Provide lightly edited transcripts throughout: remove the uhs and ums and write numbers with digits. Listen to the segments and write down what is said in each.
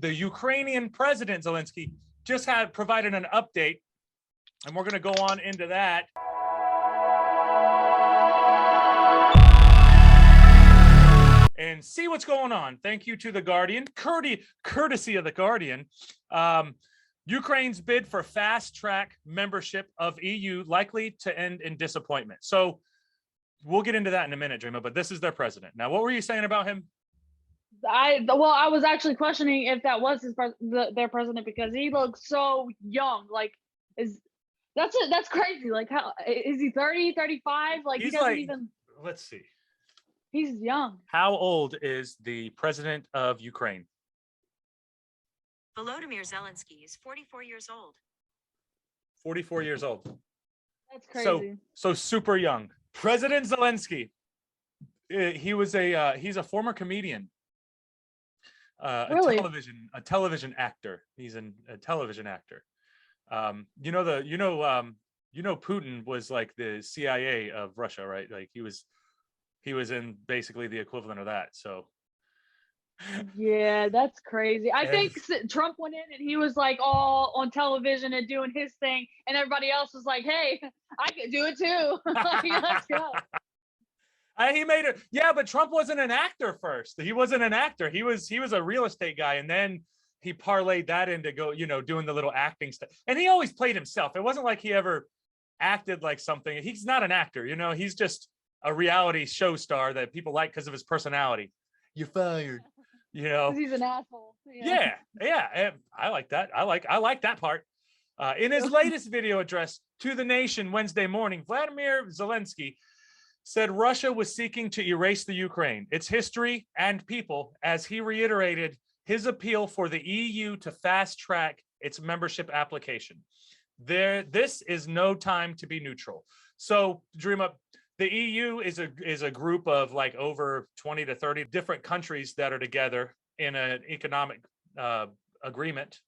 The Ukrainian president, Zelensky, just had provided an update, and we're going to go on into that. And see what's going on. Thank you to The Guardian, courtesy of The Guardian. Ukraine's bid for fast-track membership of EU likely to end in disappointment. So we'll get into that in a minute, Dreama, but this is their president. Now, what were you saying about him? I was actually questioning if that was their president, because he looks so young. Like, that's crazy. Like, how is he 30, 35? Like, He's he doesn't like, even. Let's see. He's young. How old is the president of Ukraine? Volodymyr Zelenskiy is 44 years old. 44 years old. That's crazy. So super young. President Zelensky. He's a former comedian. Really? A television actor. He's a television actor. You know Putin was like the CIA of Russia, right? Like he was in basically the equivalent of that. So yeah, that's crazy. I think Trump went in and he was like all on television and doing his thing, and everybody else was like, "Hey, I could do it too." Like, let's go. He made it. Yeah, but Trump wasn't an actor first. He wasn't an actor. He was a real estate guy, and then he parlayed that into doing the little acting stuff. And he always played himself. It wasn't like he ever acted like something. He's not an actor, he's just a reality show star that people like because of his personality. You're fired. Because he's an asshole. Yeah. I like that. I like that part. In his latest video address to the nation Wednesday morning, Vladimir Zelensky said Russia was seeking to erase the Ukraine, its history and people, as he reiterated his appeal for the EU to fast track its membership application. This is no time to be neutral. So, Dreama, the EU is a group of like over 20 to 30 different countries that are together in an economic agreement,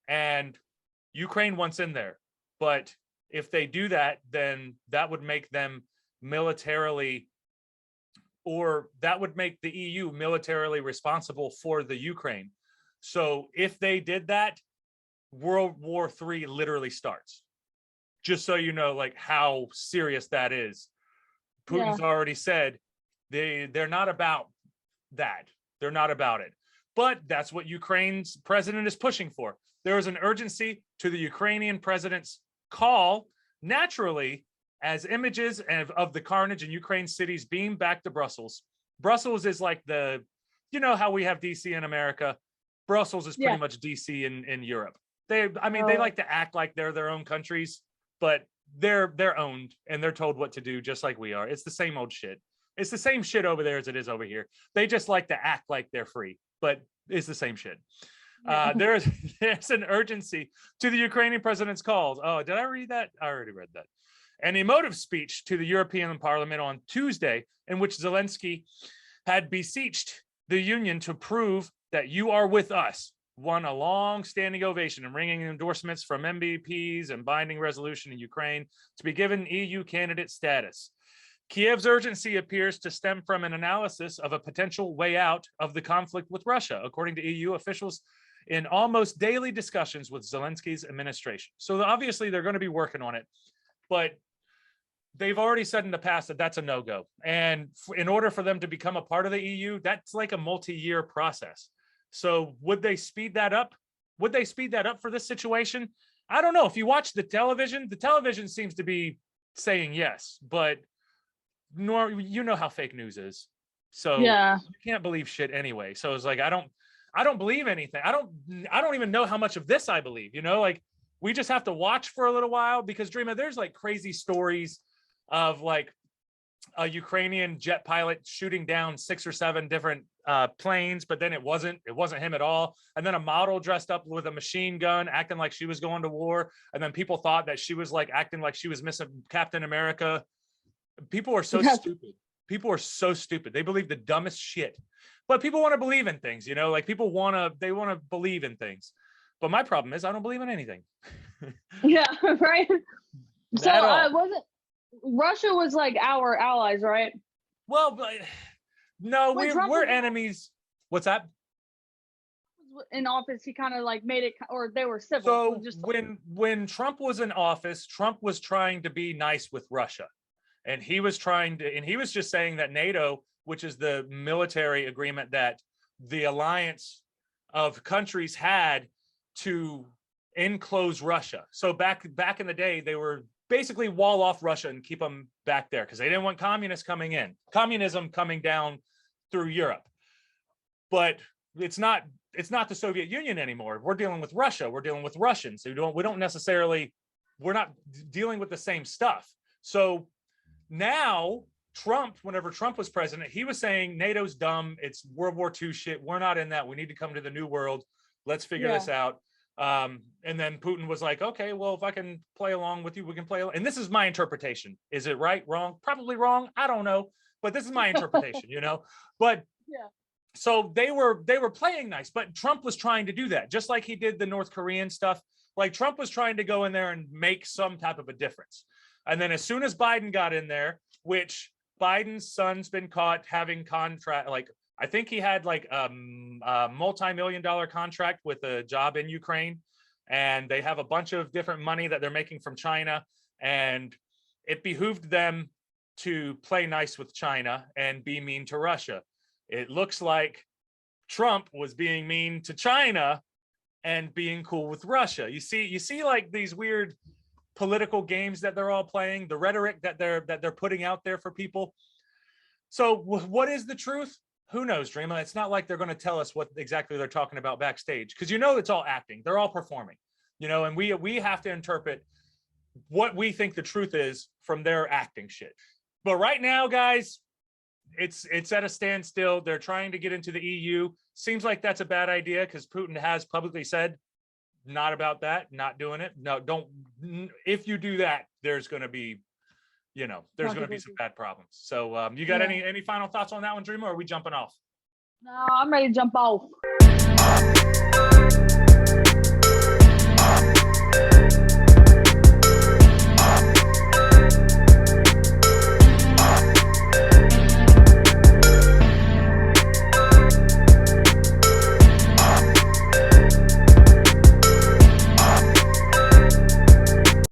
and Ukraine wants in there. But if they do that, then that would make them militarily, or that would make the EU militarily responsible for the Ukraine. So if they did that, World War III literally starts. Just so you know, like how serious that is. Putin's already said they're not about that. They're not about it. But that's what Ukraine's president is pushing for. There is an urgency to the Ukrainian president's call, naturally, as images of the carnage in Ukraine's cities beam back to Brussels. Brussels is like how we have DC in America. Brussels is pretty much DC in Europe. They like to act like they're their own countries, but they're owned and they're told what to do just like we are. It's the same old shit. It's the same shit over there as it is over here. They just like to act like they're free, but it's the same shit. There's an urgency to the Ukrainian president's calls. Oh, did I read that? I already read that. An emotive speech to the European Parliament on Tuesday, in which Zelensky had beseeched the union to prove that you are with us, won a long-standing ovation and ringing endorsements from MPs and binding resolution in Ukraine to be given EU candidate status. Kiev's urgency appears to stem from an analysis of a potential way out of the conflict with Russia, according to EU officials in almost daily discussions with Zelensky's administration. So obviously they're going to be working on it, but they've already said in the past that that's a no-go. And in order for them to become a part of the EU, that's like a multi-year process. So would they speed that up? Would they speed that up for this situation? I don't know. If you watch the television seems to be saying yes, but you know how fake news is. So you can't believe shit anyway. So it's like, I don't believe anything. I don't even know how much of this I believe, like we just have to watch for a little while, because Dreama, there's like crazy stories of like a Ukrainian jet pilot shooting down 6 or 7 different planes, but then it wasn't him at all. And then a model dressed up with a machine gun, acting like she was going to war. And then people thought that she was like acting like she was missing Captain America. People are so stupid. People are so stupid. They believe the dumbest shit, but people want to believe in things, like people want to believe in things. But my problem is I don't believe in anything. Yeah, right. So wasn't Russia was like our allies, right? Well, but no, we're enemies. What's that? in office, he kind of like made it, or they were civil. So just when Trump was in office, Trump was trying to be nice with Russia. And he was just saying that NATO, which is the military agreement that the alliance of countries had to enclose Russia. So back in the day, they were basically wall off Russia and keep them back there because they didn't want communism coming down through Europe. But it's not the Soviet Union anymore. We're dealing with Russia. We're dealing with Russians. So we're not dealing with the same stuff. So now Trump, whenever Trump was president, he was saying NATO's dumb. It's World War II shit. We're not in that. We need to come to the new world. Let's figure this out. And then Putin was like, okay, well, if I can play along with you, we can play along. And this is my interpretation. Is it right, wrong? Probably wrong. I don't know. But this is my interpretation, But yeah. So they were playing nice, but Trump was trying to do that, just like he did the North Korean stuff. Like Trump was trying to go in there and make some type of a difference. And then as soon as Biden got in there, which Biden's son's been caught having contract, like I think he had like a multi-million-dollar contract with a job in Ukraine, and they have a bunch of different money that they're making from China, and it behooved them to play nice with China and be mean to Russia. It looks like Trump was being mean to China and being cool with Russia. You see like these weird political games that they're all playing, the rhetoric that they're putting out there for people. So what is the truth? Who knows, Dreama? It's not like they're going to tell us what exactly they're talking about backstage, because it's all acting. They're all performing, and we have to interpret what we think the truth is from their acting shit. But right now, guys, it's at a standstill. They're trying to get into the EU. Seems like that's a bad idea because Putin has publicly said not about that, not doing it. No, don't. If you do that, there's going to be, there's going to be some bad problems. So you got any final thoughts on that one, Dreama, or are we jumping off? No, I'm ready to jump off.